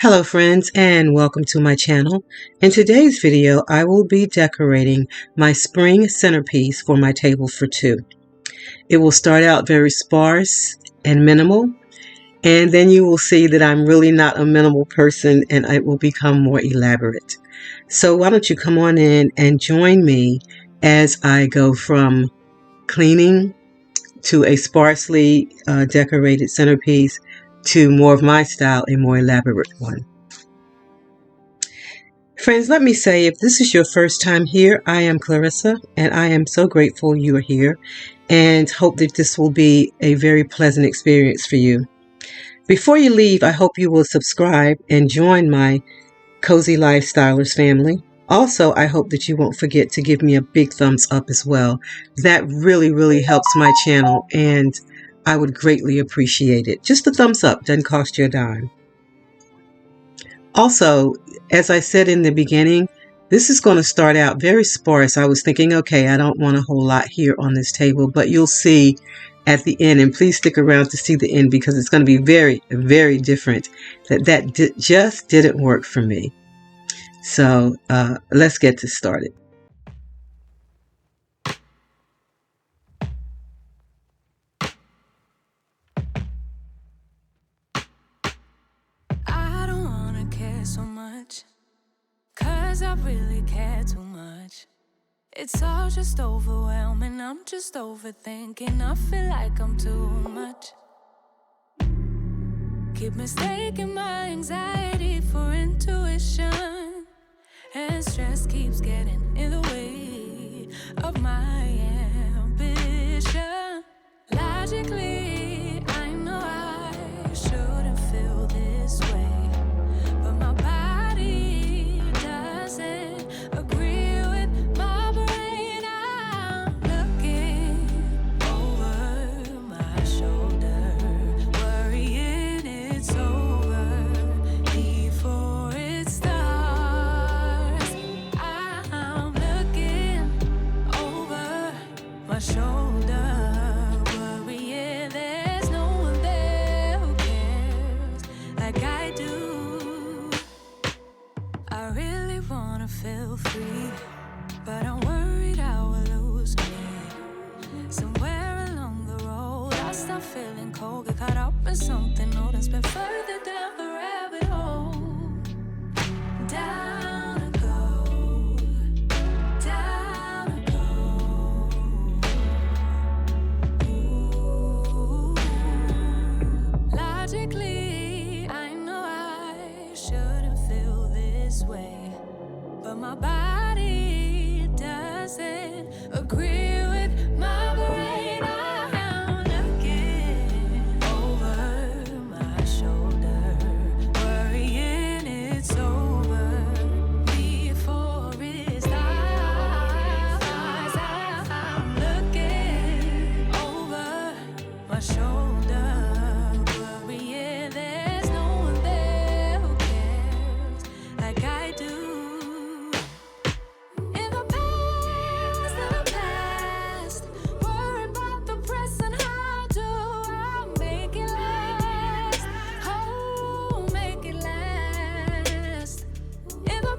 Hello friends, and welcome to my channel. In today's video I will be decorating my spring centerpiece for my table for two. It will start out very sparse and minimal, and then you will see that I'm really not a minimal person and it will become more elaborate. So why don't you come on in and join me as I go from cleaning to a sparsely decorated centerpiece to more of my style, a more elaborate one. Friends, let me say, if this is your first time here, I am Clearissa, and I am so grateful you are here and hope that this will be a very pleasant experience for you. Before you leave, I hope you will subscribe and join my Cozy Lifestylers family. Also, I hope that you won't forget to give me a big thumbs up as well. That really helps my channel, and I would greatly appreciate it. Just a thumbs up, doesn't cost you a dime. Also, as I said in the beginning, this is going to start out very sparse. I was thinking, okay, I don't want a whole lot here on this table, but you'll see at the end, and please stick around to see the end because it's going to be very different. That just didn't work for me. So let's get this started. I really care too much. It's all just overwhelming. I'm just overthinking. I feel like I'm too much. Keep mistaking my anxiety for intuition, and stress keeps getting in the way of my ambition. Logically, I know I shouldn't feel this way, but my body doesn't agree with my brain. I'm looking over my shoulder, worrying it's over before it starts. I'm looking over my shoulder, worrying there's no one there who cares like I do. I really wanna feel free, but I'm worried I will lose me. Somewhere along the road I start feeling cold, get caught up in something old and spin further down the rabbit hole. Down I go, down I go. Ooh. Logically, I know I shouldn't feel this way, but my body doesn't agree with my brain. I'm looking over my shoulder, worrying it's over before it starts. I'm looking over my shoulder, worrying there's no one there who cares like I do. In the past, worried about the present. How do I make it last? Oh, make it last. In the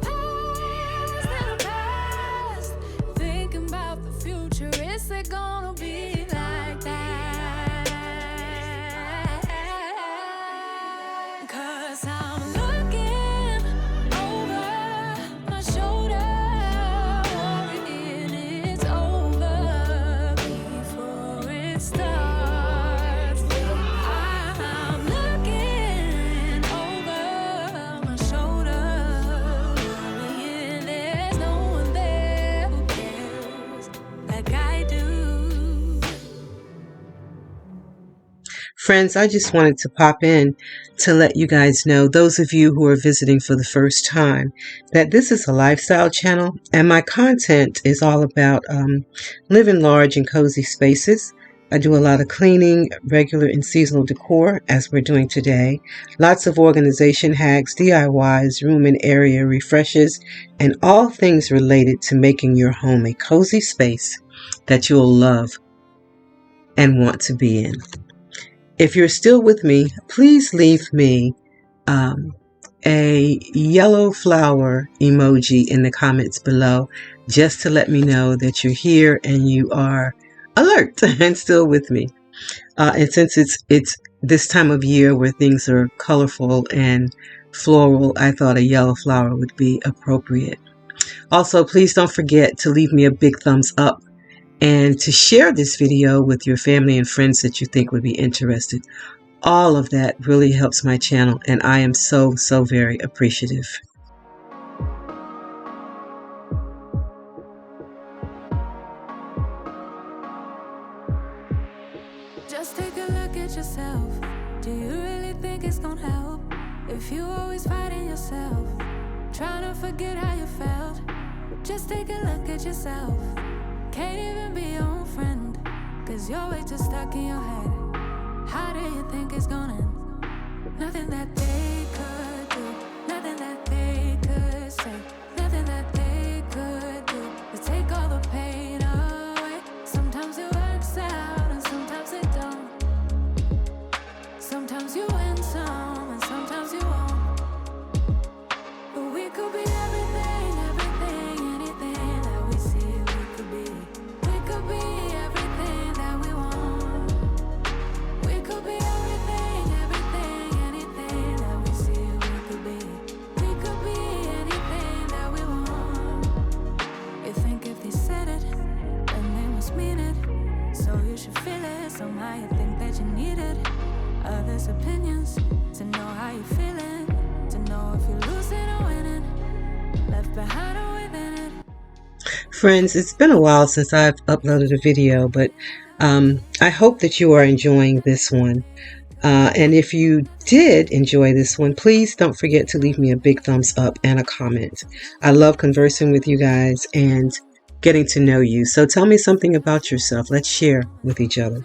past, thinking about the future. Is it gonna be like that? 'Cause I'm looking over my shoulder, worrying it's over before it starts. I'm looking over my shoulder, worrying there's no one there who cares like I do. Friends, I just wanted to pop in to let you guys know, those of you who are visiting for the first time, that this is a lifestyle channel and my content is all about living large and cozy spaces. I do a lot of cleaning, regular and seasonal decor, as we're doing today. Lots of organization hacks, DIYs, room and area refreshes, and all things related to making your home a cozy space that you'll love and want to be in. If you're still with me, please leave me a yellow flower emoji in the comments below just to let me know that you're here and you are alert and still with me. And since it's this time of year where things are colorful and floral, I thought a yellow flower would be appropriate. Also, please don't forget to leave me a big thumbs up and to share this video with your family and friends that you think would be interested. All of that really helps my channel, and I am so very appreciative. Just take a look at yourself. Do you really think it's gonna help if you always fighting yourself, trying to forget how you felt? Just take a look at yourself. Can't even be your own friend, cause you're way too stuck in your head. How do you think it's gonna end? Nothing that they could do, nothing that they could say, nothing that they could do to take all the pain away. Sometimes it works out and sometimes it don't. Sometimes you win some and sometimes you won't. But we could be everything, anything that we see we could be. We could be everything that we want. We could be everything, anything that we see we could be. We could be anything that we want. You think if they said it, then they must mean it. So you should feel it. Somehow you think that you need it. Others' opinions to know how you're feeling, to know if you're losing or winning, left behind or within it. Friends, it's been a while since I've uploaded a video, but I hope that you are enjoying this one. And if you did enjoy this one, please don't forget to leave me a big thumbs up and a comment. I love conversing with you guys and getting to know you. So tell me something about yourself. Let's share with each other.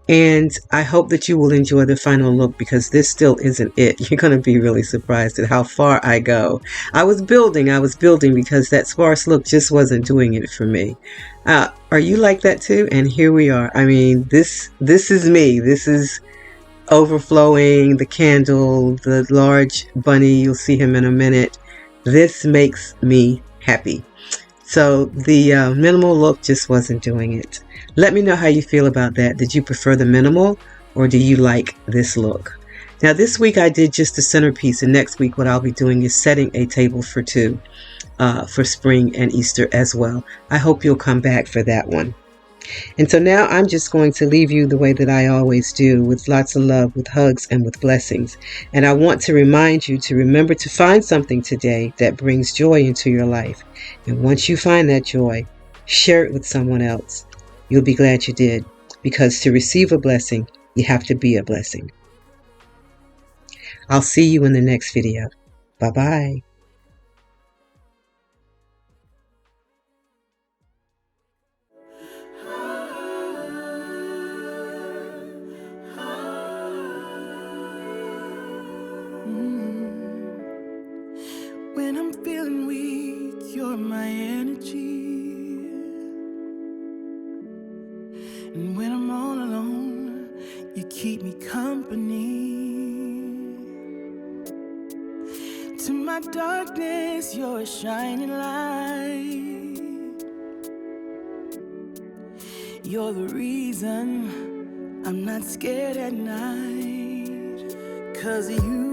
And I hope that you will enjoy the final look, because this still isn't it. You're going to be really surprised at how far I go. I was building because that sparse look just wasn't doing it for me. Are you like that too? And here we are. I mean, this is me. This is overflowing, the candle, the large bunny. You'll see him in a minute. This makes me happy. So the minimal look just wasn't doing it. Let me know how you feel about that. Did you prefer the minimal, or do you like this look? Now this week I did just the centerpiece, and next week what I'll be doing is setting a table for two for spring and Easter as well. I hope you'll come back for that one. And so now I'm just going to leave you the way that I always do, with lots of love, with hugs, and with blessings. And I want to remind you to remember to find something today that brings joy into your life. And once you find that joy, share it with someone else. You'll be glad you did, because to receive a blessing, you have to be a blessing. I'll see you in the next video. Bye-bye. When I'm feeling weak, you're my energy. And when I'm all alone, you keep me company. To my darkness, you're a shining light. You're the reason I'm not scared at night. 'Cause of you